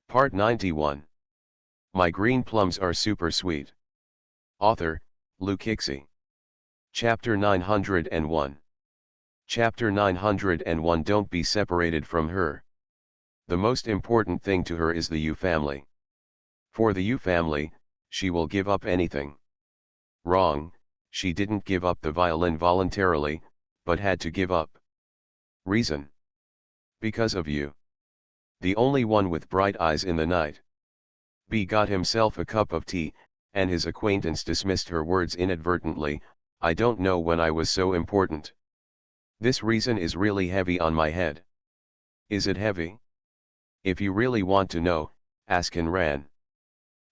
Part 91. My green plums are super sweet. Author, Luke Hixie. Chapter 901. Chapter 901. Don't be separated from her. The most important thing to her is the U family. For the U family, she will give up anything. Wrong, she didn't give up the violin voluntarily, but had to give up. Reason? Because of you. The only one with bright eyes in the night. B got himself a cup of tea, and his acquaintance dismissed her words inadvertently. I don't know when I was so important. This reason is really heavy on my head. Is it heavy? If you really want to know, ask Ran.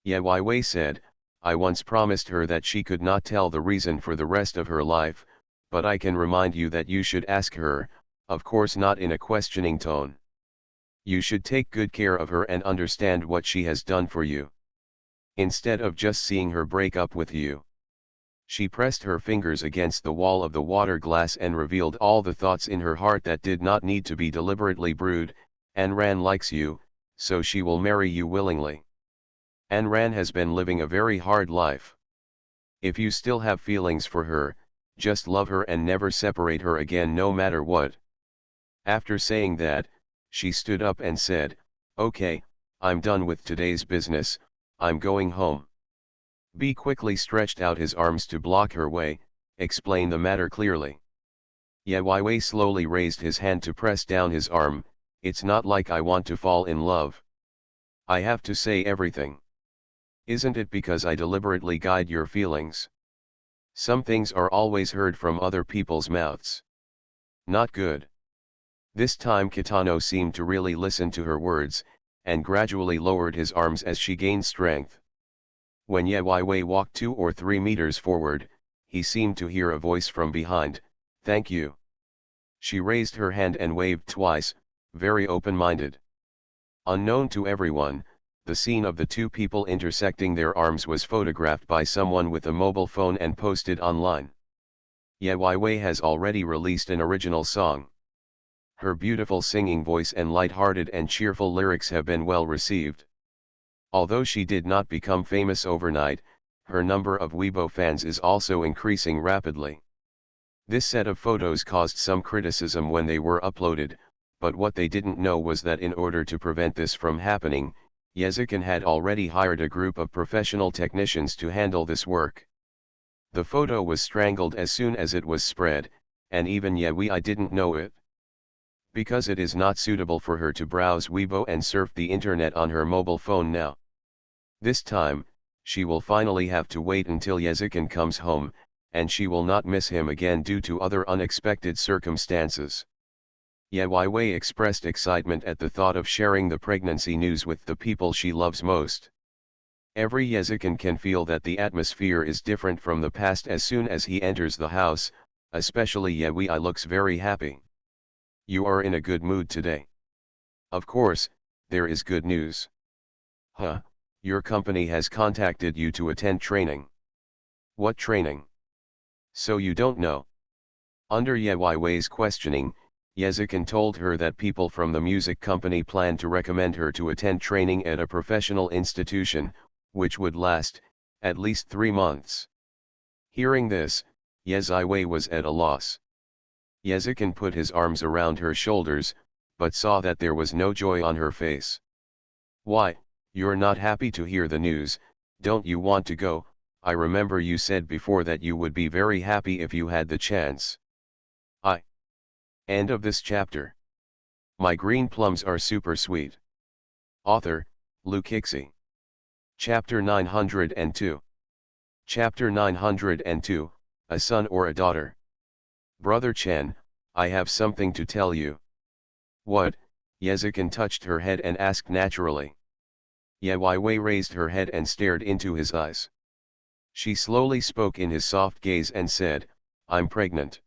Ye Wei said, I once promised her that she could not tell the reason for the rest of her life, but I can remind you that you should ask her, of course not in a questioning tone. You should take good care of her and understand what she has done for you. Instead of just seeing her break up with you. She pressed her fingers against the wall of the water glass and revealed all the thoughts in her heart that did not need to be deliberately brewed. Ran likes you, so she will marry you willingly. Ran has been living a very hard life. If you still have feelings for her, just love her and never separate her again no matter what. After saying that, she stood up and said, Okay, I'm done with today's business, I'm going home. B quickly stretched out his arms to block her way, explain the matter clearly. Ye Wei slowly raised his hand to press down his arm. It's not like I want to fall in love. I have to say everything. Isn't it because I deliberately guide your feelings? Some things are always heard from other people's mouths. Not good. This time Kitano seemed to really listen to her words, and gradually lowered his arms as she gained strength. When Ye Wei walked 2 or 3 meters forward, he seemed to hear a voice from behind, Thank you. She raised her hand and waved twice, very open-minded. Unknown to everyone, the scene of the two people intersecting their arms was photographed by someone with a mobile phone and posted online. Ye Wei has already released an original song. Her beautiful singing voice and light-hearted and cheerful lyrics have been well received. Although she did not become famous overnight, her number of Weibo fans is also increasing rapidly. This set of photos caused some criticism when they were uploaded, but what they didn't know was that in order to prevent this from happening, Yezikin had already hired a group of professional technicians to handle this work. The photo was strangled as soon as it was spread, and even Ye didn't know it. Because it is not suitable for her to browse Weibo and surf the internet on her mobile phone now. This time, she will finally have to wait until Yezikin comes home, and she will not miss him again due to other unexpected circumstances. Ye Wei expressed excitement at the thought of sharing the pregnancy news with the people she loves most. Every Yezikin can feel that the atmosphere is different from the past as soon as he enters the house, especially Ye looks very happy. You are in a good mood today. Of course, there is good news. Huh, your company has contacted you to attend training. What training? So you don't know. Under Ye Wei's questioning, Yezikin told her that people from the music company planned to recommend her to attend training at a professional institution, which would last, at least 3 months. Hearing this, Ye Wei was at a loss. Yezikin put his arms around her shoulders, but saw that there was no joy on her face. Why, you're not happy to hear the news, don't you want to go? I remember you said before that you would be very happy if you had the chance. End of this chapter. My green plums are super sweet. Author, Luke Hixie. Chapter 902. Chapter 902, A Son or a Daughter. Brother Chen, I have something to tell you. What? Yezikin touched her head and asked naturally. Ye Wei raised her head and stared into his eyes. She slowly spoke in his soft gaze and said, I'm pregnant.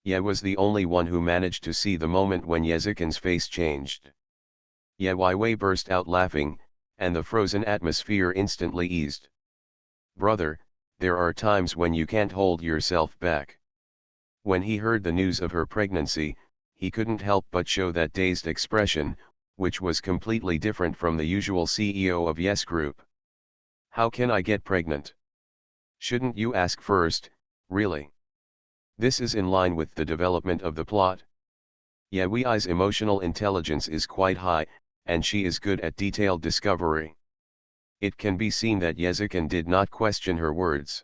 Ye was the only one who managed to see the moment when Yezikin's face changed. Ye Wei burst out laughing, and the frozen atmosphere instantly eased. Brother, there are times when you can't hold yourself back. When he heard the news of her pregnancy, he couldn't help but show that dazed expression, which was completely different from the usual CEO of Yes Group. How can I get pregnant? Shouldn't you ask first, really? This is in line with the development of the plot. Yaoi's emotional intelligence is quite high, and she is good at detailed discovery. It can be seen that Yezikin did not question her words.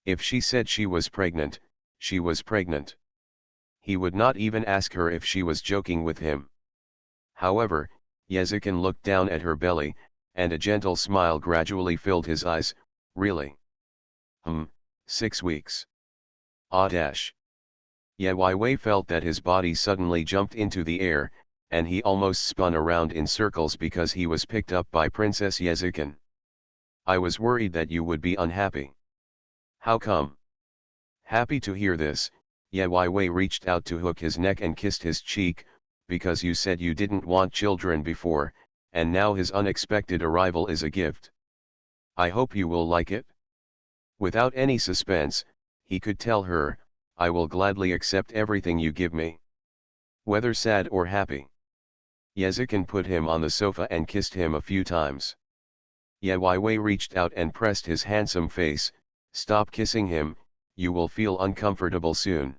If she said she was pregnant, she was pregnant. He would not even ask her if she was joking with him. However, Yezikin looked down at her belly, and a gentle smile gradually filled his eyes. Really? 6 weeks. Ah dash. Yaoi felt that his body suddenly jumped into the air, and he almost spun around in circles because he was picked up by Princess Yezikin. I was worried that you would be unhappy. How come? Happy to hear this, Yaoi reached out to hook his neck and kissed his cheek, because you said you didn't want children before, and now his unexpected arrival is a gift. I hope you will like it. Without any suspense, he could tell her, I will gladly accept everything you give me. Whether sad or happy. Yezikin put him on the sofa and kissed him a few times. Yaoi reached out and pressed his handsome face. Stop kissing him, you will feel uncomfortable soon.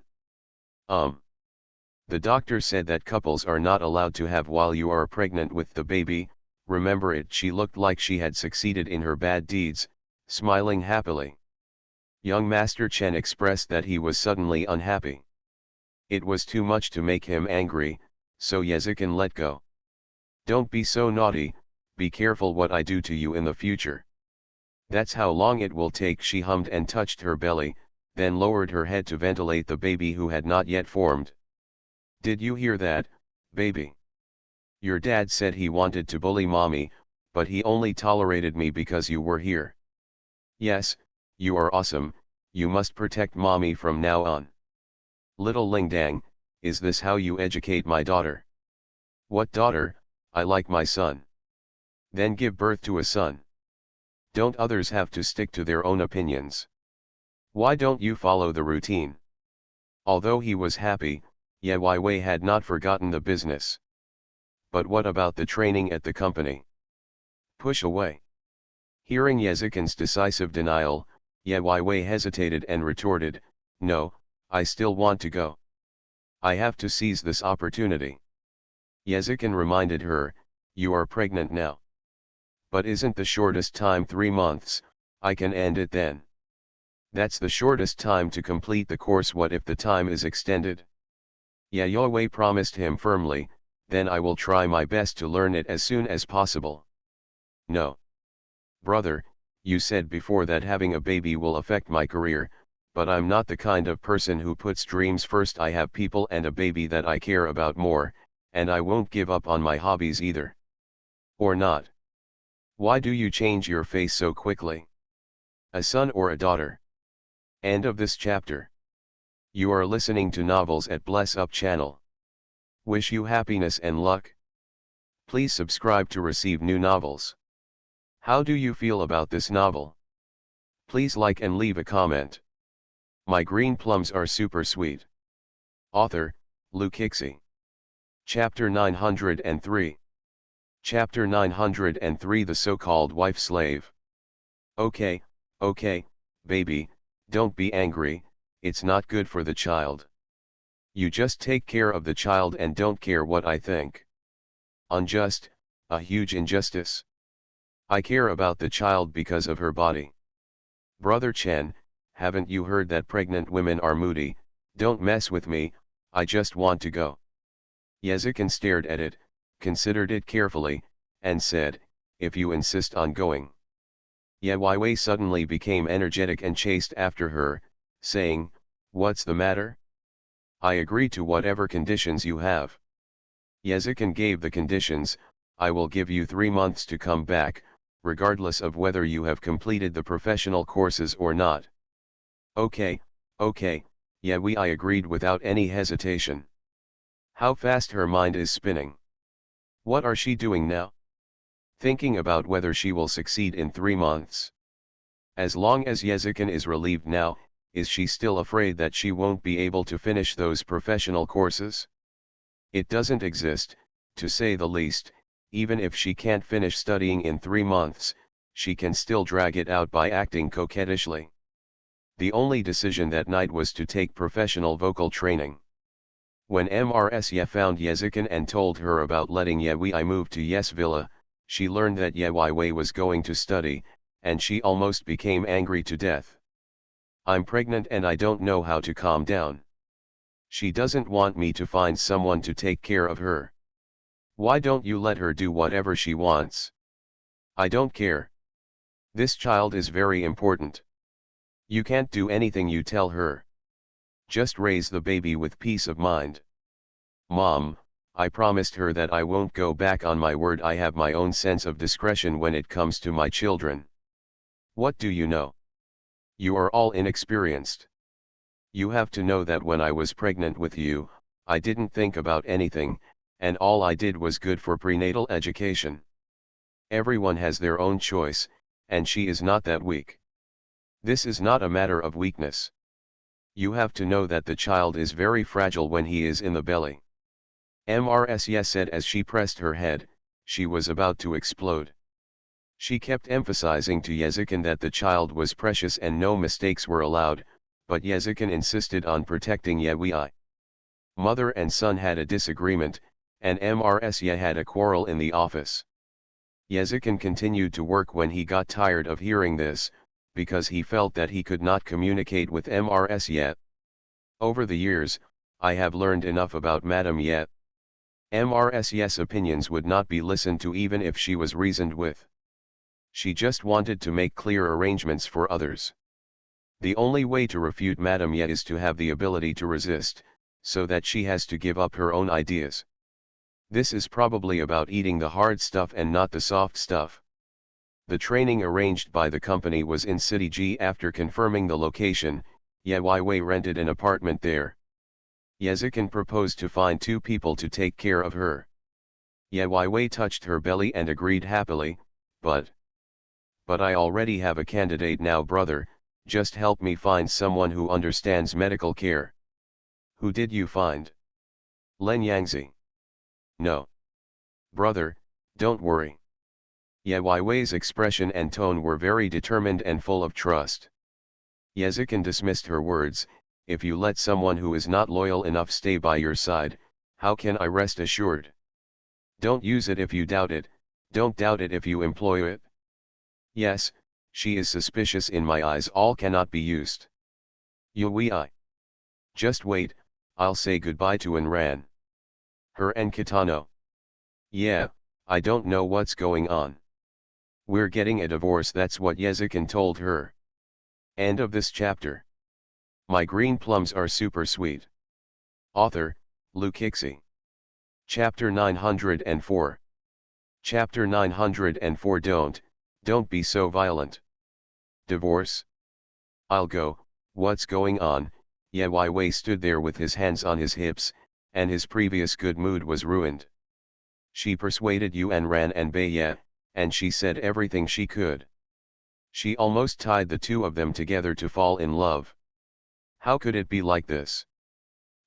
The doctor said that couples are not allowed to have while you are pregnant with the baby. Remember it? She looked like she had succeeded in her bad deeds, smiling happily. Young Master Chen expressed that he was suddenly unhappy. It was too much to make him angry, so Yezikin let go. Don't be so naughty, be careful what I do to you in the future. That's how long it will take, she hummed and touched her belly, then lowered her head to ventilate the baby who had not yet formed. Did you hear that, baby? Your dad said he wanted to bully mommy, but he only tolerated me because you were here. Yes, you are awesome, you must protect mommy from now on. Little Lingdang, is this how you educate my daughter? What daughter? I like my son. Then give birth to a son. Don't others have to stick to their own opinions? Why don't you follow the routine? Although he was happy, Yaoi had not forgotten the business. But what about the training at the company? Push away. Hearing Yezikin's decisive denial, Yaoi hesitated and retorted, no, I still want to go. I have to seize this opportunity. Yezikin reminded her, you are pregnant now. But isn't the shortest time 3 months, I can end it then. That's the shortest time to complete the course. What if the time is extended? Yaoi promised him firmly, then I will try my best to learn it as soon as possible. No. Brother, you said before that having a baby will affect my career, but I'm not the kind of person who puts dreams first. I have people and a baby that I care about more, and I won't give up on my hobbies either. Or not. Why do you change your face so quickly? A son or a daughter? End of this chapter. You are listening to Novels at Bless Up channel. Wish you happiness and luck. Please subscribe to receive new novels. How do you feel about this novel? Please like and leave a comment. My green plums are super sweet. Author, Lukixi. Chapter 903. Chapter 903, The So-Called Wife Slave. Okay, baby, don't be angry, it's not good for the child. You just take care of the child and don't care what I think. Unjust, a huge injustice. I care about the child because of her body. Brother Chen, haven't you heard that pregnant women are moody? Don't mess with me, I just want to go. Yezikin stared at it, considered it carefully, and said, if you insist on going. Yaoi suddenly became energetic and chased after her, saying, what's the matter? I agree to whatever conditions you have. Yezikin gave the conditions. I will give you 3 months to come back, regardless of whether you have completed the professional courses or not. Okay, Yaoi agreed without any hesitation. How fast her mind is spinning. What are she doing now? Thinking about whether she will succeed in 3 months. As long as Yezikin is relieved now, is she still afraid that she won't be able to finish those professional courses? It doesn't exist, To say the least, even if she can't finish studying in 3 months, she can still drag it out by acting coquettishly. The only decision that night was to take professional vocal training. When Mrsya found Yezikin and told her about letting Yewei move to Yes Villa, she learned that Yewei was going to study, and she almost became angry to death. I'm pregnant and I don't know how to calm down. She doesn't want me to find someone to take care of her. Why don't you let her do whatever she wants? I don't care. This child is very important. You can't do anything you tell her. Just raise the baby with peace of mind. Mom, I promised her that I won't go back on my word. I have my own sense of discretion when it comes to my children. What do you know? You are all inexperienced. You have to know that when I was pregnant with you, I didn't think about anything, and all I did was good for prenatal education. Everyone has their own choice, and she is not that weak. This is not a matter of weakness. You have to know that the child is very fragile when he is in the belly. Mrsya said as she pressed her head. She was about to explode. She kept emphasizing to Yezikin that the child was precious and no mistakes were allowed, but Yezikin insisted on protecting Yewei. Mother and son had a disagreement, and Mrsya had a quarrel in the office. Yezikin continued to work when he got tired of hearing this, because he felt that he could not communicate with Mrsya. Over the years, I have learned enough about Madame Ye. Mrsya's opinions would not be listened to even if she was reasoned with. She just wanted to make clear arrangements for others. The only way to refute Madame Ye is to have the ability to resist, so that she has to give up her own ideas. This is probably about eating the hard stuff and not the soft stuff. The training arranged by the company was in City G. After confirming the location, Yewei rented an apartment there. Yezikin proposed to find 2 people to take care of her. Yewei touched her belly and agreed happily, but I already have a candidate now, brother, just help me find someone who understands medical care. Who did you find? Len Yangzi. No. Brother, don't worry. Yewei's expression and tone were very determined and full of trust. Yezikin dismissed her words. If you let someone who is not loyal enough stay by your side, how can I rest assured? Don't use it if you doubt it, don't doubt it if you employ it. Yes, she is suspicious in my eyes. All cannot be used. Yewei. Just wait, I'll say goodbye to Enran. Her and Kitano. Yeah, I don't know what's going on. We're getting a divorce, that's what Yezikin told her. End of this chapter. My green plums are super sweet. Author, Lukixi. Chapter 904. Chapter 904. Don't be so violent. Divorce? I'll go. What's going on? Yewei stood there with his hands on his hips, and his previous good mood was ruined. She persuaded Yuanran and Beye, and she said everything she could. She almost tied the 2 of them together to fall in love. How could it be like this?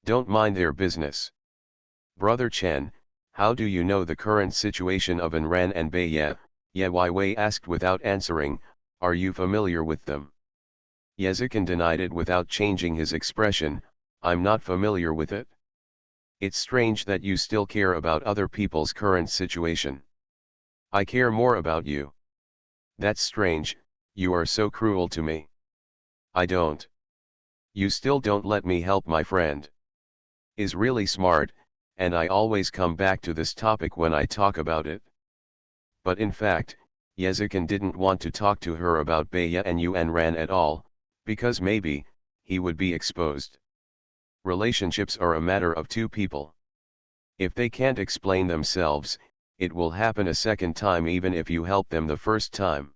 Don't mind their business. Brother Chen, how do you know the current situation of Enran and Beye? Yewei asked without answering. Are you familiar with them? Yezikin denied it without changing his expression. I'm not familiar with it. It's strange that you still care about other people's current situation. I care more about you. That's strange, you are so cruel to me. I don't. You still don't let me help my friend. Is really smart, and I always come back to this topic when I talk about it. But in fact, Yezikin didn't want to talk to her about Beye and Yuanran at all, because maybe, he would be exposed. Relationships are a matter of 2 people. If they can't explain themselves, it will happen a second time even if you help them the first time.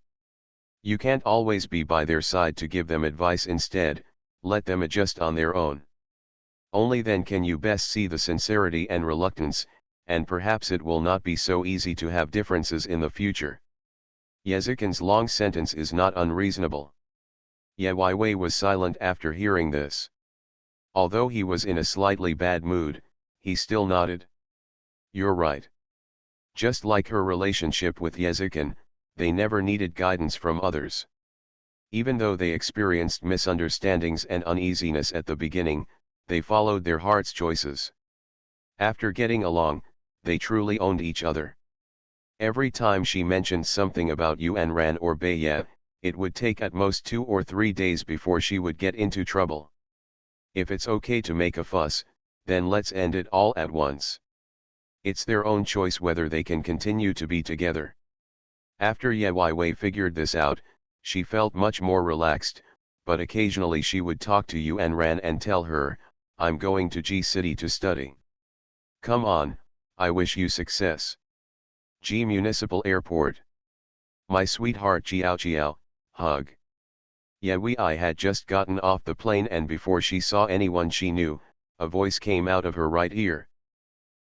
You can't always be by their side to give them advice. Instead, let them adjust on their own. Only then can you best see the sincerity and reluctance, and perhaps it will not be so easy to have differences in the future. Yezikin's long sentence is not unreasonable. Yewei was silent after hearing this. Although he was in a slightly bad mood, he still nodded. You're right. Just like her relationship with Yezikin, they never needed guidance from others. Even though they experienced misunderstandings and uneasiness at the beginning, they followed their heart's choices. After getting along, they truly owned each other. Every time she mentioned something about Yuanran or Beiye, it would take at most 2 or 3 days before she would get into trouble. If it's okay to make a fuss, then let's end it all at once. It's their own choice whether they can continue to be together. After Ye Weiwei figured this out, she felt much more relaxed, but occasionally she would talk to Yuanran and tell her, "I'm going to G City to study. Come on, I wish you success. G Municipal Airport. My sweetheart Chiao Chiao, hug." Ye Wei had just gotten off the plane, and before she saw anyone she knew, a voice came out of her right ear.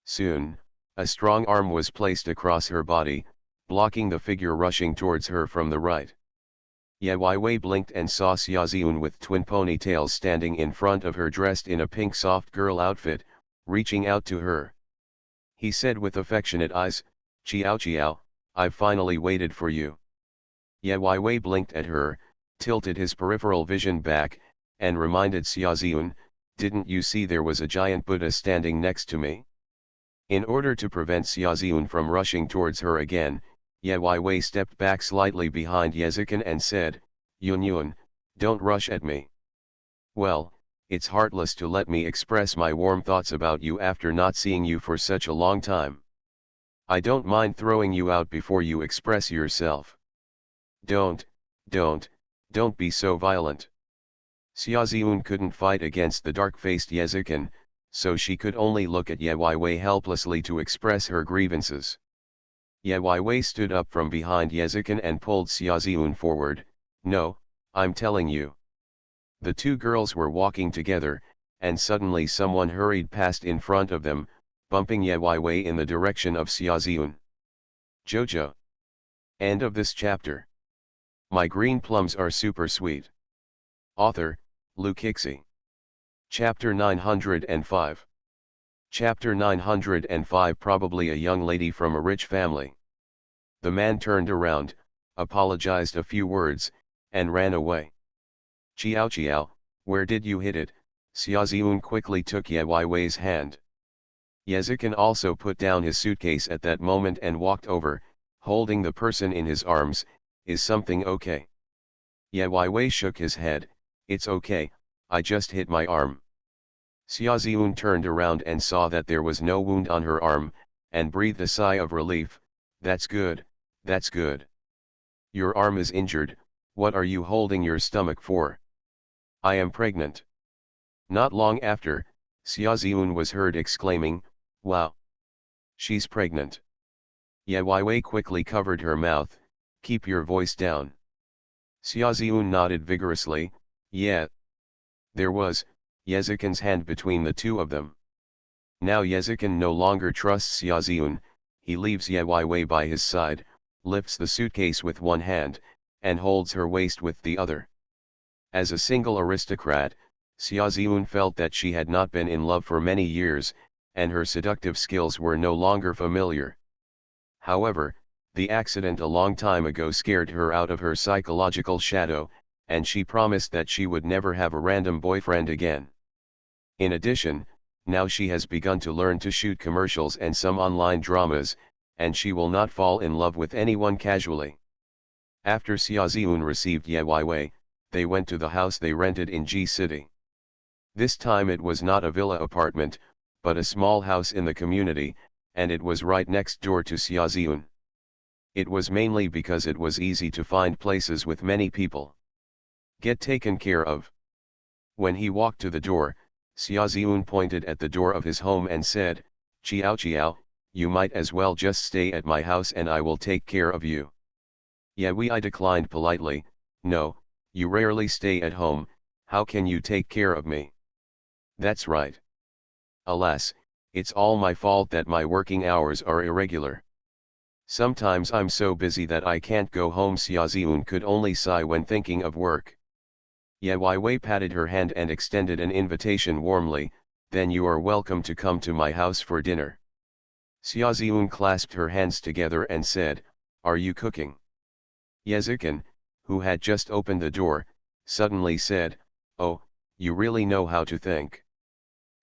Soon, a strong arm was placed across her body, blocking the figure rushing towards her from the right. Ye Weiwei blinked and saw Xiaoziun with twin ponytails standing in front of her, dressed in a pink soft girl outfit, reaching out to her. He said with affectionate eyes, "Chiao Chiao, I've finally waited for you." Ye Weiwei blinked at her, tilted his peripheral vision back, and reminded Xiaoziun, "Didn't you see there was a giant Buddha standing next to me?" In order to prevent Xiaoziun from rushing towards her again, Ye Weiwei stepped back slightly behind Yezikin and said, "Yun, don't rush at me. Well, it's heartless to let me express my warm thoughts about you after not seeing you for such a long time. I don't mind throwing you out before you express yourself. Don't be so violent." Xiaoziun couldn't fight against the dark-faced Yezikin, so she could only look at Ye Weiwei helplessly to express her grievances. Ye Weiwei stood up from behind Yezikin and pulled Xiaoziun forward. "No, I'm telling you." The two girls were walking together, and suddenly someone hurried past in front of them, bumping Ye Weiwei in the direction of Xiaoziun. Jojo. End of this chapter. My green plums are super sweet. Author, Lu Kixi. Chapter 905. Chapter 905. Probably a young lady from a rich family. The man turned around, apologized a few words, and ran away. "Chiao Chiao, where did you hit it?" Xiaoziun quickly took Ye Weiwei's hand. Yezikin also put down his suitcase at that moment and walked over, holding the person in his arms. "Is something okay?" Ye Weiwei shook his head. "It's okay, I just hit my arm." Xiaoziun turned around and saw that there was no wound on her arm, and breathed a sigh of relief. That's good. Your arm is injured, what are you holding your stomach for?" "I am pregnant." Not long after, Xiaoziun was heard exclaiming, "Wow! She's pregnant." Ye Weiwei quickly covered her mouth. "Keep your voice down." Xiaoziun nodded vigorously. "Yeah." There was Yezikin's hand between the two of them. Now Yezikin no longer trusts Xiaoziun. He leaves Ye Weiwei by his side, lifts the suitcase with one hand, and holds her waist with the other. As a single aristocrat, Xiaoziun felt that she had not been in love for many years, and her seductive skills were no longer familiar. However, the accident a long time ago scared her out of her psychological shadow, and she promised that she would never have a random boyfriend again. In addition, now she has begun to learn to shoot commercials and some online dramas, and she will not fall in love with anyone casually. After Xiaoziun received Ye Weiwei, they went to the house they rented in G City. This time it was not a villa apartment, but a small house in the community, and it was right next door to Xiaoziun. It was mainly because it was easy to find places with many people. Get taken care of. When he walked to the door, Xiaoziun pointed at the door of his home and said, "Chiao Chiao, you might as well just stay at my house and I will take care of you." Ye Wei declined politely. "No, you rarely stay at home, how can you take care of me?" "That's right. Alas, it's all my fault that my working hours are irregular. Sometimes I'm so busy that I can't go home." Xiaoziun could only sigh when thinking of work. Ye Weiwei patted her hand and extended an invitation warmly. "Then you are welcome to come to my house for dinner." Xiaoziun clasped her hands together and said, "Are you cooking?" Yezikin, who had just opened the door, suddenly said, "Oh, you really know how to think."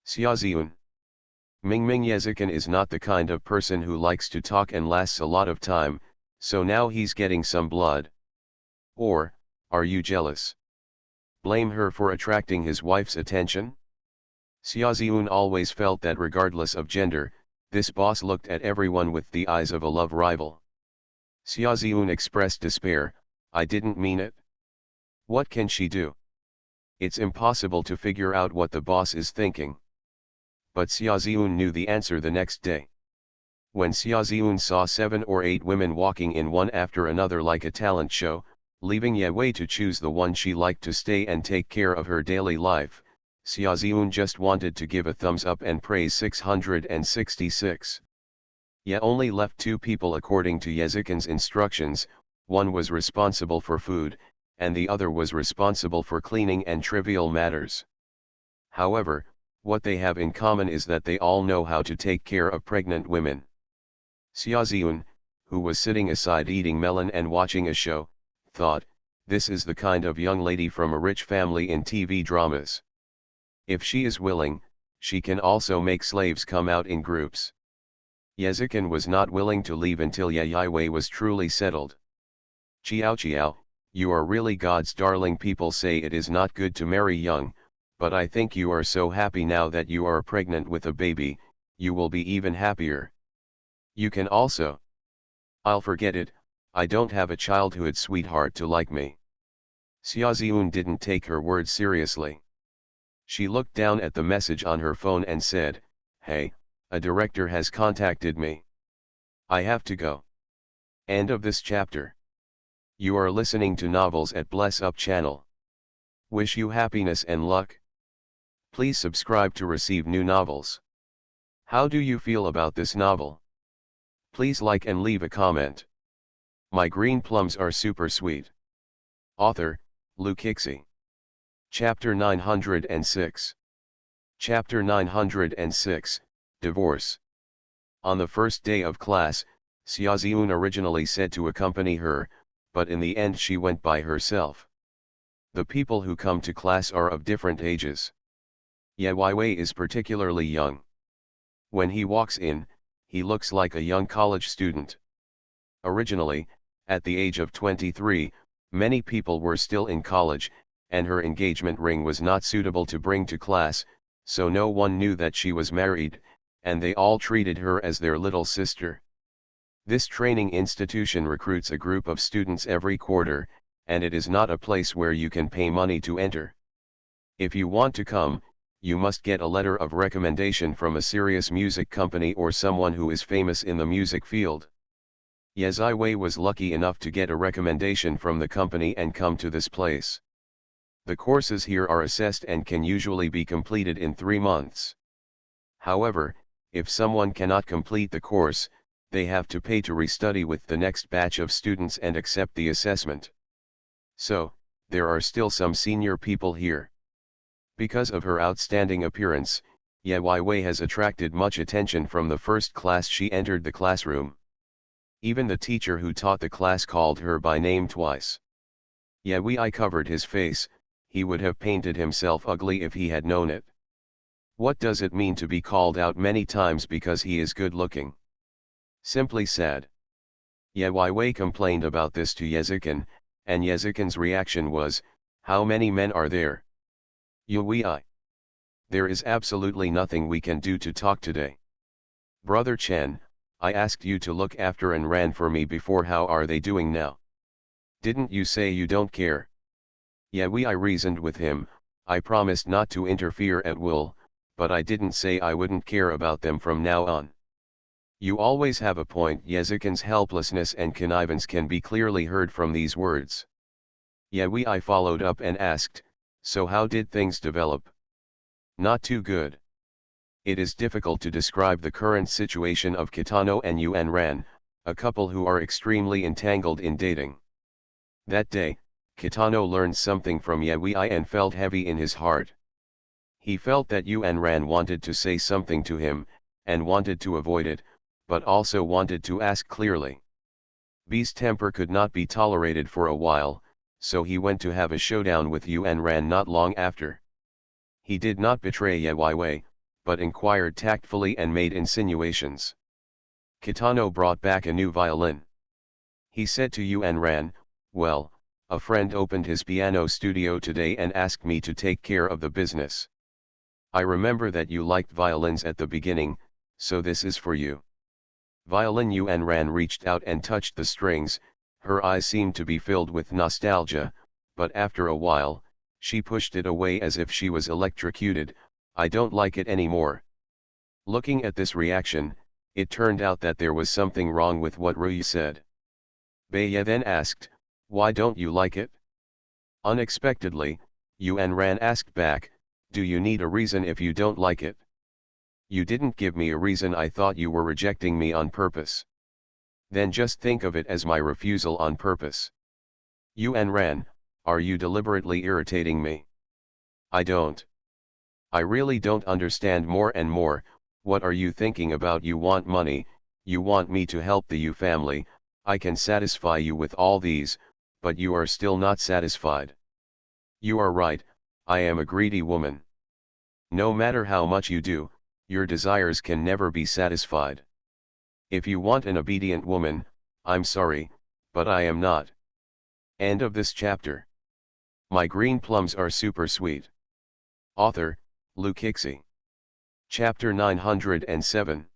Xiaoziun. Mingming Yezikin is not the kind of person who likes to talk and lasts a lot of time, so now he's getting some blood. Or, are you jealous? Blame her for attracting his wife's attention? Xiaoziun always felt that regardless of gender, this boss looked at everyone with the eyes of a love rival. Xiaoziun expressed despair, "I didn't mean it." What can she do? It's impossible to figure out what the boss is thinking. But Xiaoziun knew the answer the next day. When Xiaoziun saw 7 or 8 women walking in one after another like a talent show, leaving Ye Wei to choose the one she liked to stay and take care of her daily life, Xiaoziun just wanted to give a thumbs up and praise 666. Ye only left 2 people according to Yezikin's instructions, one was responsible for food, and the other was responsible for cleaning and trivial matters. However, what they have in common is that they all know how to take care of pregnant women. Xiaoziun, who was sitting aside eating melon and watching a show, thought, this is the kind of young lady from a rich family in TV dramas. If she is willing, she can also make slaves come out in groups. Yezikin was not willing to leave until Ye Wei was truly settled. Chiao, you are really God's darling. People say it is not good to marry young, but I think you are so happy now that you are pregnant with a baby, you will be even happier. You can also. I'll forget it, I don't have a childhood sweetheart to like me. Xiaoziun didn't take her words seriously. She looked down at the message on her phone and said, "Hey, a director has contacted me. I have to go." End of this chapter. You are listening to Novels at Bless Up channel. Wish you happiness and luck. Please subscribe to receive new novels. How do you feel about this novel? Please like and leave a comment. My green plums are super sweet. Author, Lukixi. Chapter 906. Chapter 906, Divorce. On the first day of class, Xiaoziun originally said to accompany her, but in the end she went by herself. The people who come to class are of different ages. Ye Wei is particularly young. When he walks in, he looks like a young college student. Originally, at the age of 23, many people were still in college, and her engagement ring was not suitable to bring to class, so no one knew that she was married, and they all treated her as their little sister. This training institution recruits a group of students every quarter, and it is not a place where you can pay money to enter. If you want to come, you must get a letter of recommendation from a serious music company or someone who is famous in the music field. Ye Wei was lucky enough to get a recommendation from the company and come to this place. The courses here are assessed and can usually be completed in 3 months. However, if someone cannot complete the course, they have to pay to restudy with the next batch of students and accept the assessment. So, there are still some senior people here. Because of her outstanding appearance, Ye Wei has attracted much attention from the first class she entered the classroom. Even the teacher who taught the class called her by name twice. Ye Wei covered his face, he would have painted himself ugly if he had known it. What does it mean to be called out many times because he is good looking? Simply sad. Ye Wei complained about this to Yezikin, and Yezikin's reaction was, "How many men are there?" Yui. There is absolutely nothing we can do to talk today. Brother Chen, I asked you to look after and ran for me before. How are they doing now? Didn't you say you don't care? Yui reasoned with him, I promised not to interfere at will, but I didn't say I wouldn't care about them from now on. You always have a point. Yezikin's helplessness and connivance can be clearly heard from these words. Yui followed up and asked, so how did things develop? Not too good. It is difficult to describe the current situation of Kitano and Yuan Ran, a couple who are extremely entangled in dating. That day, Kitano learned something from Yui and felt heavy in his heart. He felt that Yuan Ran wanted to say something to him, and wanted to avoid it, but also wanted to ask clearly. B's temper could not be tolerated for a while, so he went to have a showdown with Yuan Ran not long after. He did not betray Ye Weiwei, but inquired tactfully and made insinuations. Kitano brought back a new violin. He said to Yuan Ran, "Well, a friend opened his piano studio today and asked me to take care of the business. I remember that you liked violins at the beginning, so this is for you." Violin. Yuan Ran reached out and touched the strings. Her eyes seemed to be filled with nostalgia, but after a while, she pushed it away as if she was electrocuted. "I don't like it anymore." Looking at this reaction, it turned out that there was something wrong with what Rui said. Beiye then asked, "Why don't you like it?" Unexpectedly, Yuan Ran asked back, "Do you need a reason if you don't like it?" "You didn't give me a reason. I thought you were rejecting me on purpose." "Then just think of it as my refusal on purpose." "Yuan Ran, are you deliberately irritating me?" "I don't. I really don't understand more and more. What are you thinking about? You want money, you want me to help the Yu family. I can satisfy you with all these, but you are still not satisfied." "You are right, I am a greedy woman. No matter how much you do, your desires can never be satisfied. If you want an obedient woman, I'm sorry, but I am not." End of this chapter. My green plums are super sweet. Author, Lukixi. Chapter 907.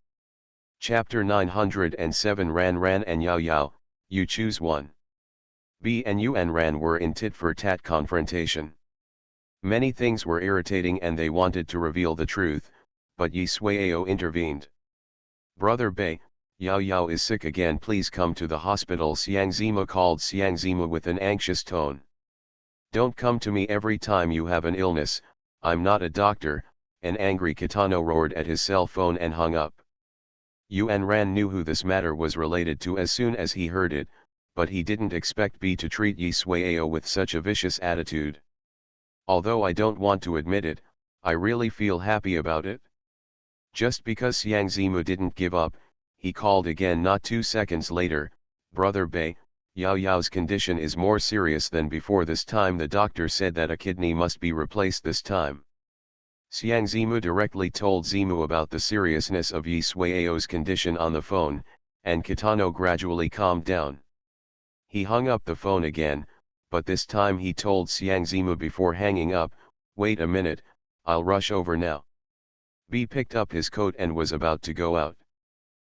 Chapter 907. Ran Ran and Yao Yao, you choose one. B and Yuan Ran were in tit-for-tat confrontation. Many things were irritating and they wanted to reveal the truth, but Yi Suiao intervened. "Brother Bei, Yao Yao is sick again, please come to the hospital." Xiang Zima called Xiang Zima with an anxious tone. "Don't come to me every time you have an illness, I'm not a doctor," an angry Kitano roared at his cell phone and hung up. Yuan Ran knew who this matter was related to as soon as he heard it, but he didn't expect B to treat Yi Suiao with such a vicious attitude. "Although I don't want to admit it, I really feel happy about it." Just because Xiang Zimu didn't give up, he called again not 2 seconds later, "Brother Bei, Yao Yao's condition is more serious than before. This time the doctor said that a kidney must be replaced this time." Xiang Zimu directly told Zimu about the seriousness of Yi Suiao's condition on the phone, and Kitano gradually calmed down. He hung up the phone again, but this time he told Xiang Zimu before hanging up, "Wait a minute, I'll rush over now." B picked up his coat and was about to go out.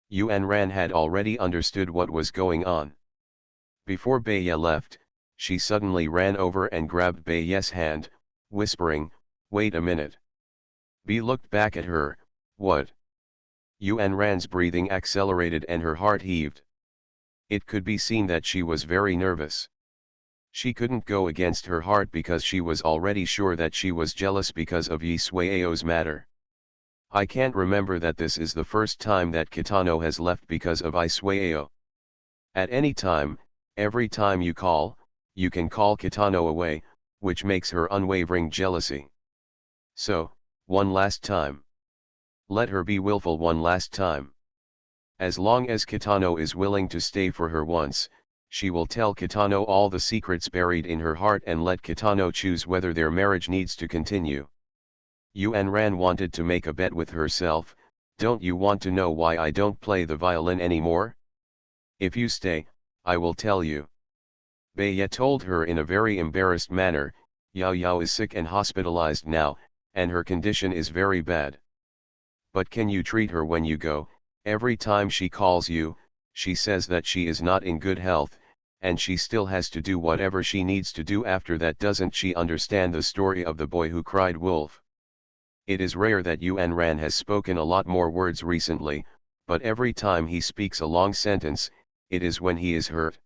Yuan Ran had already understood what was going on. Before Beiye left, she suddenly ran over and grabbed Beiye's hand, whispering, "Wait a minute." B looked back at her. "What?" Yuan Ran's breathing accelerated and her heart heaved. It could be seen that she was very nervous. She couldn't go against her heart because she was already sure that she was jealous because of Yi Suiao's matter. "I can't remember that this is the first time that Kitano has left because of Yi Suiao. At any time, every time you can call Kitano away, which makes her unwavering jealousy. So, one last time. Let her be willful one last time. As long as Kitano is willing to stay for her once, she will tell Kitano all the secrets buried in her heart and let Kitano choose whether their marriage needs to continue." Yuan Ran wanted to make a bet with herself. "Don't you want to know why I don't play the violin anymore? If you stay, I will tell you." Beiye told her in a very embarrassed manner, "Yao Yao is sick and hospitalized now, and her condition is very bad. But can you treat her when you go? Every time she calls you, she says that she is not in good health, and she still has to do whatever she needs to do after that. Doesn't she understand the story of the boy who cried wolf?" It is rare that Yuan Ran has spoken a lot more words recently, but every time he speaks a long sentence, it is when he is hurt.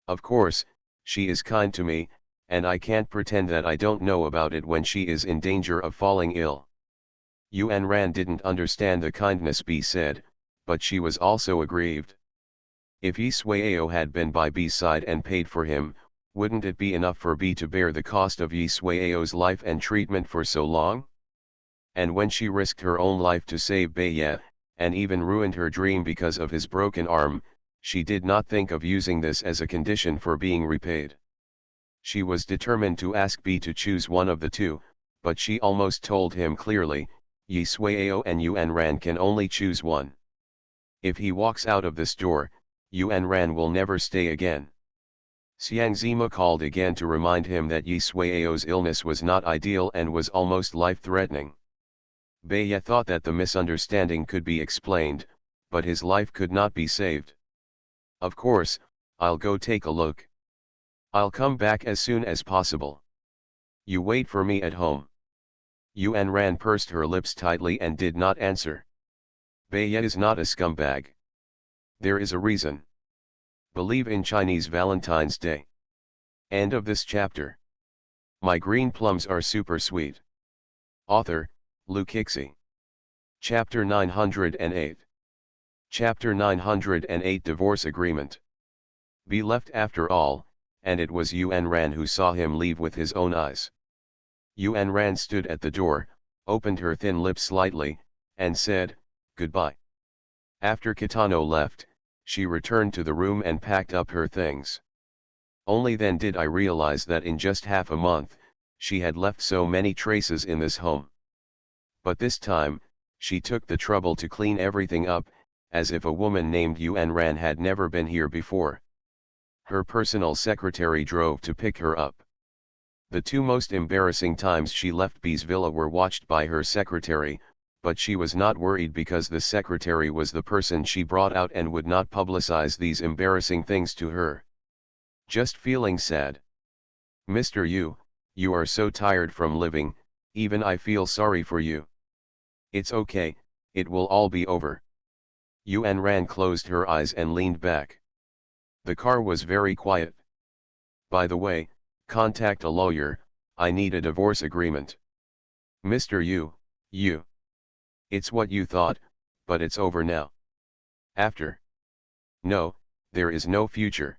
"Of course, she is kind to me, and I can't pretend that I don't know about it when she is in danger of falling ill." Yuan Ran didn't understand the kindness B said, but she was also aggrieved. If Yi Suiao had been by B's side and paid for him, wouldn't it be enough for B to bear the cost of Yi Suiao's life and treatment for so long? And when she risked her own life to save Beiye, and even ruined her dream because of his broken arm, she did not think of using this as a condition for being repaid. She was determined to ask B to choose one of the two, but she almost told him clearly, Yi Suiao and Yuan Ran can only choose one. If he walks out of this door, Yuan Ran will never stay again. Xiang Zima called again to remind him that Yi Suiao's illness was not ideal and was almost life-threatening. Beiya thought that the misunderstanding could be explained, but his life could not be saved. Of course, I'll go take a look. I'll come back as soon as possible. You wait for me at home. Yuan Ran pursed her lips tightly and did not answer. Beiya is not a scumbag. There is a reason. Believe in Chinese Valentine's Day. End of this chapter. My green plums are super sweet. Author, Lu Kixi. Chapter 908. Chapter 908 Divorce Agreement. Be left after all, and it was Yuan Ran who saw him leave with his own eyes. Yuan Ran stood at the door, opened her thin lips slightly, and said, "Goodbye." After Kitano left, she returned to the room and packed up her things. Only then did I realize that in just half a month, she had left so many traces in this home. But this time, she took the trouble to clean everything up, as if a woman named Yuan Ran had never been here before. Her personal secretary drove to pick her up. The two most embarrassing times she left B's villa were watched by her secretary, but she was not worried because the secretary was the person she brought out and would not publicize these embarrassing things to her. Just feeling sad. Mr. Yu, you are so tired from living, even I feel sorry for you. It's okay, it will all be over. Yuan Ran closed her eyes and leaned back. The car was very quiet. By the way, contact a lawyer, I need a divorce agreement. Mr. Yu. It's what you thought, but it's over now. After. No, there is no future.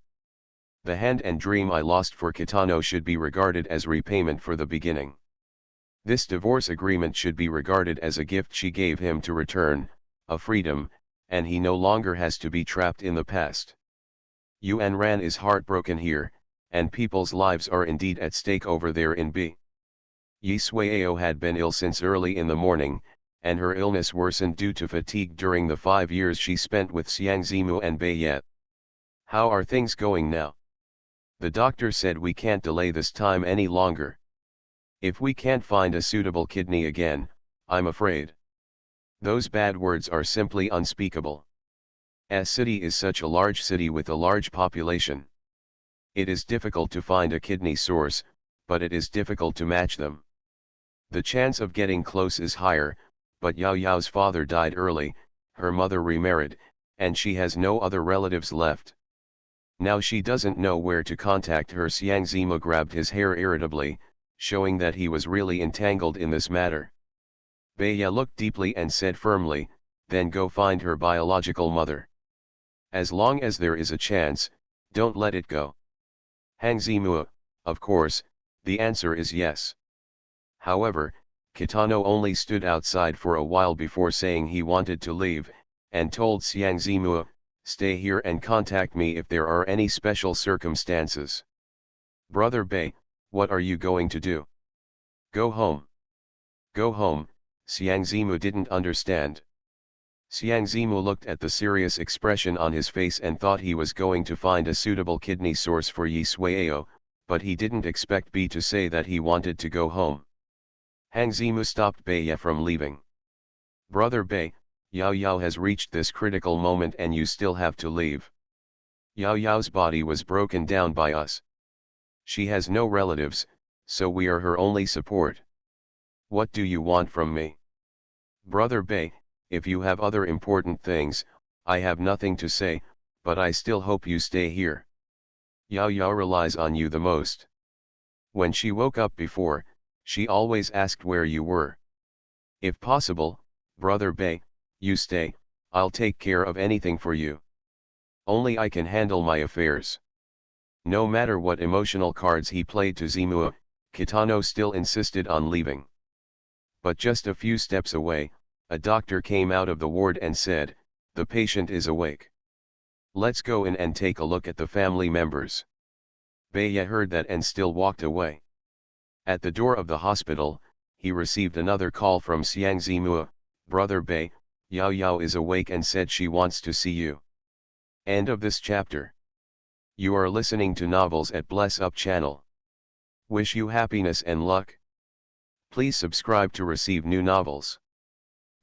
The hand and dream I lost for Kitano should be regarded as repayment for the beginning. This divorce agreement should be regarded as a gift she gave him to return, a freedom, and he no longer has to be trapped in the past. Yuan Ran is heartbroken here, and people's lives are indeed at stake over there in B. Yi Suiao had been ill since early in the morning, and her illness worsened due to fatigue during the 5 years she spent with Xiang Zimu and Beiyet. How are things going now? The doctor said we can't delay this time any longer. If we can't find a suitable kidney again, I'm afraid. Those bad words are simply unspeakable. S city is such a large city with a large population. It is difficult to find a kidney source, but it is difficult to match them. The chance of getting close is higher, but Yao Yao's father died early, her mother remarried, and she has no other relatives left. Now she doesn't know where to contact her. Xiang Zima grabbed his hair irritably, showing that he was really entangled in this matter. Beiya looked deeply and said firmly, then go find her biological mother. As long as there is a chance, don't let it go. Hang Zimua, of course, the answer is yes. However, Kitano only stood outside for a while before saying he wanted to leave, and told Xiang Zimua, stay here and contact me if there are any special circumstances. Brother Bei, what are you going to do? Go home. Go home, Xiang Zimu didn't understand. Xiang Zimu looked at the serious expression on his face and thought he was going to find a suitable kidney source for Yi Suiao, but he didn't expect B to say that he wanted to go home. Hang Zimu stopped Beiya from leaving. Brother Bei, Yao Yao has reached this critical moment and you still have to leave. Yao Yao's body was broken down by us. She has no relatives, so we are her only support. What do you want from me? Brother Bei, if you have other important things, I have nothing to say, but I still hope you stay here. Yao Yao relies on you the most. When she woke up before, she always asked where you were. If possible, Brother Bei, you stay, I'll take care of anything for you. Only I can handle my affairs. No matter what emotional cards he played to Zimua, Kitano still insisted on leaving. But just a few steps away, A doctor came out of the ward and said, "The patient is awake. Let's go in and take a look at the family members." Beiye heard that and still walked away. At the door of the hospital, he received another call from Xiang Zimua, "Brother Bei, Yao Yao is awake and said she wants to see you." End of this chapter. You are listening to Novels at Bless Up channel. Wish you happiness and luck. Please subscribe to receive new novels.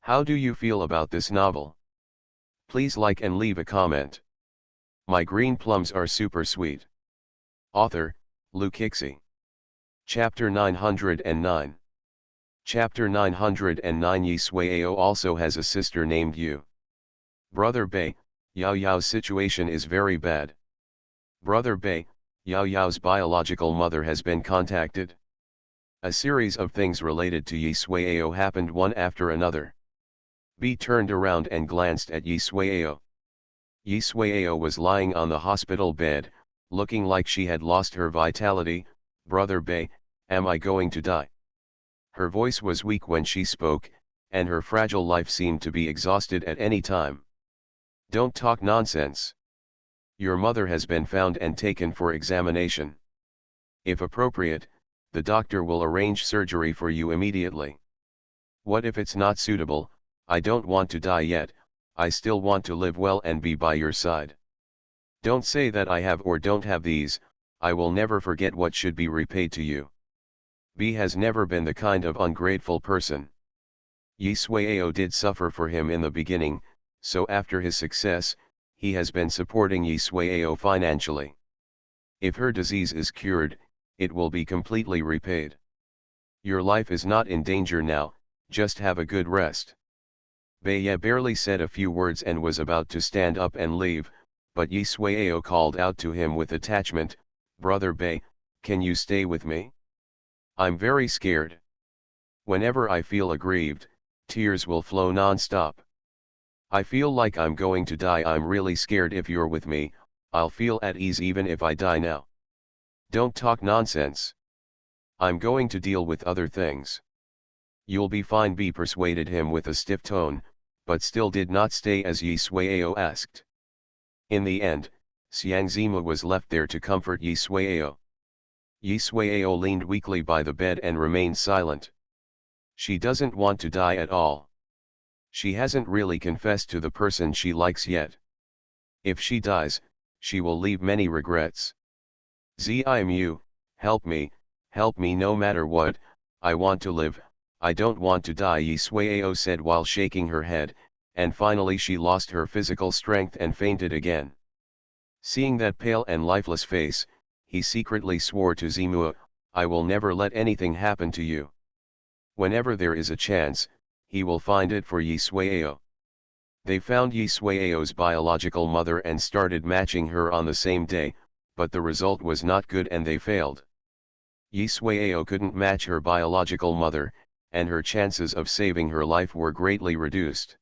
How do you feel about this novel? Please like and leave a comment. My green plums are super sweet. Author, Lukixi. Chapter 909. Chapter 909. Yi Suiao also has a sister named Yu. Brother Bei, Yao Yao's situation is very bad. Brother Bei, Yao Yao's biological mother has been contacted. A series of things related to Yi Suiao happened one after another. B turned around and glanced at Yi Suiao. Yi Suiao was lying on the hospital bed, looking like she had lost her vitality. "Brother Bei, am I going to die?" Her voice was weak when she spoke, and her fragile life seemed to be exhausted at any time. "Don't talk nonsense. Your mother has been found and taken for examination. If appropriate, the doctor will arrange surgery for you immediately. What if it's not suitable? I don't want to die yet, I still want to live well and be by your side. Don't say that I have or don't have these, I will never forget what should be repaid to you." B has never been the kind of ungrateful person. Yi Suiao did suffer for him in the beginning, so after his success, he has been supporting Yi Suiao financially. If her disease is cured, it will be completely repaid. Your life is not in danger now, just have a good rest. Beiye barely said a few words and was about to stand up and leave, but Yi Suiao called out to him with attachment, "Brother Bei, can you stay with me? I'm very scared. Whenever I feel aggrieved, tears will flow non-stop. I feel like I'm going to die. I'm really scared. If you're with me, I'll feel at ease even if I die now. Don't talk nonsense. I'm going to deal with other things. You'll be fine." B persuaded him with a stiff tone, but still did not stay as Yi Suiao asked. In the end, Xiang Zima was left there to comfort Yi Suiao. Yi Suiao leaned weakly by the bed and remained silent. She doesn't want to die at all. She hasn't really confessed to the person she likes yet. If she dies, she will leave many regrets. "Zimu, help me no matter what, I want to live, I don't want to die," Yi Suiao said while shaking her head, and finally she lost her physical strength and fainted again. Seeing that pale and lifeless face, he secretly swore to Zimua, "I will never let anything happen to you. Whenever there is a chance, he will find it for Yi Suiao." They found Yi Suiao's biological mother and started matching her on the same day, but the result was not good and they failed. Yi Suiao couldn't match her biological mother, and her chances of saving her life were greatly reduced.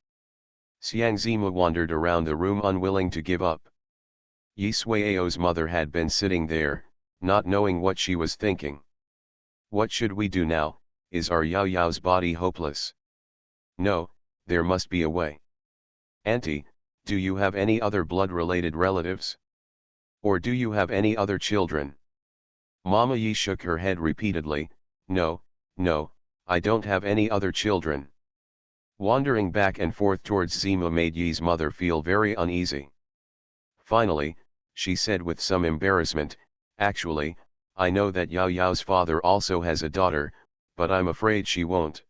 Xiang Zima wandered around the room unwilling to give up. Yi Suiao's mother had been sitting there, not knowing what she was thinking. "What should we do now? Is our Yao Yao's body hopeless? No, there must be a way. Auntie, do you have any other blood-related relatives? Or do you have any other children?" Mama Yi shook her head repeatedly, No, I don't have any other children." Wandering back and forth towards Zima made Yi's mother feel very uneasy. Finally, she said with some embarrassment, "Actually, I know that Yao Yao's father also has a daughter, but I'm afraid she won't."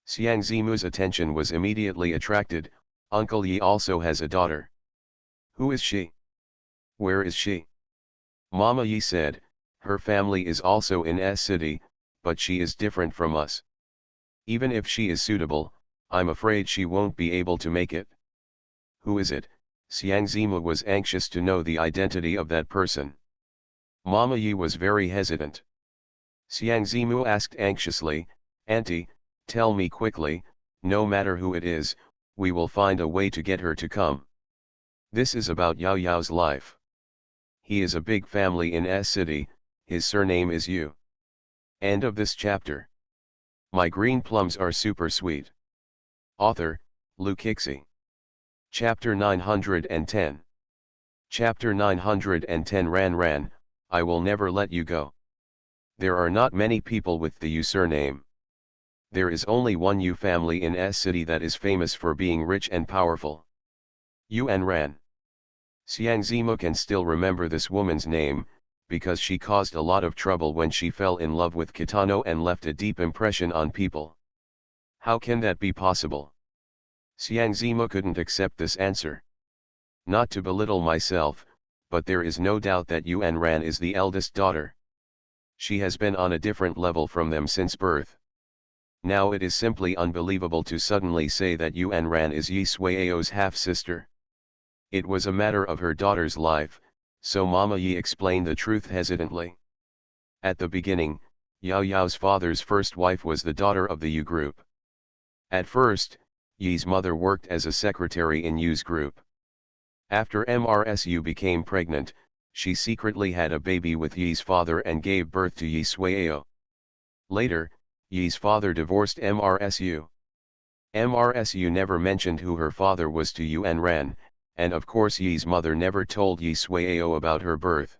Xiang Zimu's attention was immediately attracted. "Uncle Yi also has a daughter. Who is she? Where is she?" Mama Yi said, "Her family is also in S city, but she is different from us. Even if she is suitable, I'm afraid she won't be able to make it." "Who is it?" Xiang Zima was anxious to know the identity of that person. Mama Yi was very hesitant. Xiang Zimu asked anxiously, "Auntie, tell me quickly, no matter who it is, we will find a way to get her to come. This is about Yao Yao's life. He is a big family in S city, his surname is Yu." End of this chapter. My green plums are super sweet. Author, Lu Kixi. Chapter 910. Chapter 910 Ran Ran, I will never let you go. There are not many people with the Yu surname. There is only one Yu family in S city that is famous for being rich and powerful. Yu and Ran. Xiang Zimu can still remember this woman's name, because she caused a lot of trouble when she fell in love with Kitano and left a deep impression on people. How can that be possible? Xiang Zimu couldn't accept this answer. Not to belittle myself, but there is no doubt that Yuan Ran is the eldest daughter. She has been on a different level from them since birth. Now it is simply unbelievable to suddenly say that Yuan Ran is Yi Suiao's half-sister. It was a matter of her daughter's life, so Mama Yi explained the truth hesitantly. At the beginning, Yao Yao's father's first wife was the daughter of the Yu group. At first, Yi's mother worked as a secretary in Yu's group. After MRSU became pregnant, she secretly had a baby with Yi's father and gave birth to Yi Suiao. Later, Yi's father divorced MRSU. MRSU never mentioned who her father was to Yuan Ran, and of course Yi's mother never told Yi Suiao about her birth.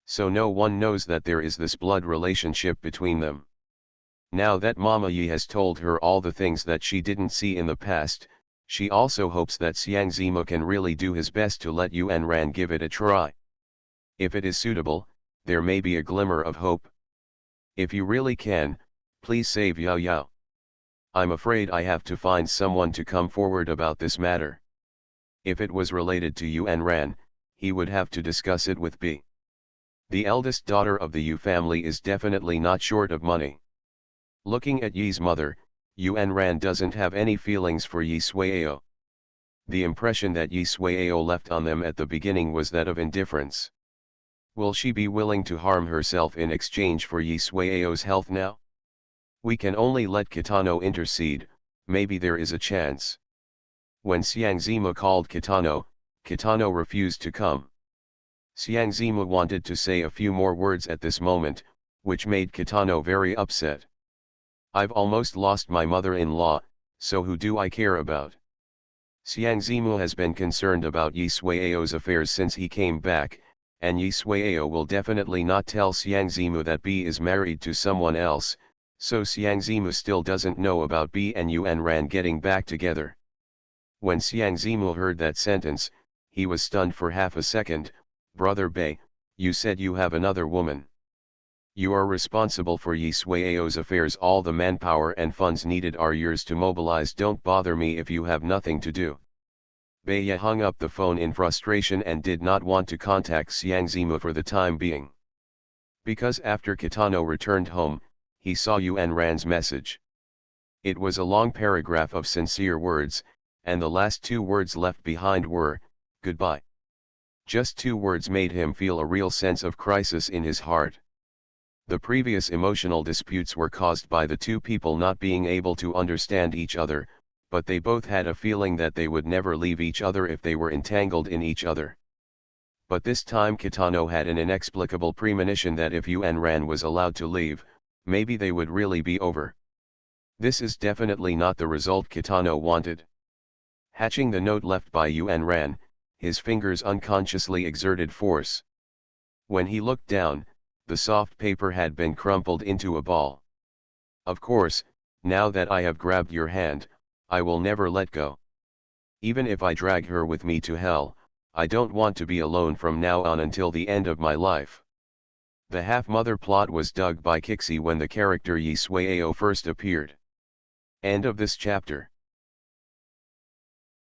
So no one knows that there is this blood relationship between them. Now that Mama Yi has told her all the things that she didn't see in the past, she also hopes that Xiang Zimu can really do his best to let Yuan Ran give it a try. If it is suitable, there may be a glimmer of hope. If you really can, please save Yao Yao. I'm afraid I have to find someone to come forward about this matter. If it was related to Yuan Ran, he would have to discuss it with B. The eldest daughter of the Yu family is definitely not short of money. Looking at Yi's mother, Yuan Ran doesn't have any feelings for Yi Suiao. The impression that Yi Suiao left on them at the beginning was that of indifference. Will she be willing to harm herself in exchange for Yi Suiao's health now? We can only let Kitano intercede, maybe there is a chance. When Xiang Zimu called Kitano, Kitano refused to come. Xiang Zimu wanted to say a few more words at this moment, which made Kitano very upset. I've almost lost my mother-in-law, so who do I care about? Xiang Zimu has been concerned about Yi Suiao's affairs since he came back, and Yi Suiao will definitely not tell Xiang Zimu that B is married to someone else, so Xiang Zimu still doesn't know about B and Yuan Ran getting back together. When Xiang Zimu heard that sentence, he was stunned for half a second. Brother Bei, you said you have another woman. You are responsible for Yi Suiao's affairs. All the manpower and funds needed are yours to mobilize. Don't bother me if you have nothing to do. Beiya hung up the phone in frustration and did not want to contact Xiang Zimu for the time being. Because after Kitano returned home, he saw Yuan Ran's message. It was a long paragraph of sincere words, and the last two words left behind were, goodbye. Just two words made him feel a real sense of crisis in his heart. The previous emotional disputes were caused by the two people not being able to understand each other, but they both had a feeling that they would never leave each other if they were entangled in each other. But this time Kitano had an inexplicable premonition that if Yuan Ran was allowed to leave, maybe they would really be over. This is definitely not the result Kitano wanted. Hatching the note left by Yuan Ran, his fingers unconsciously exerted force. When he looked down, the soft paper had been crumpled into a ball. Of course, now that I have grabbed your hand, I will never let go. Even if I drag her with me to hell, I don't want to be alone from now on until the end of my life. The half-mother plot was dug by Kixi when the character Yi Suiao first appeared. End of this chapter.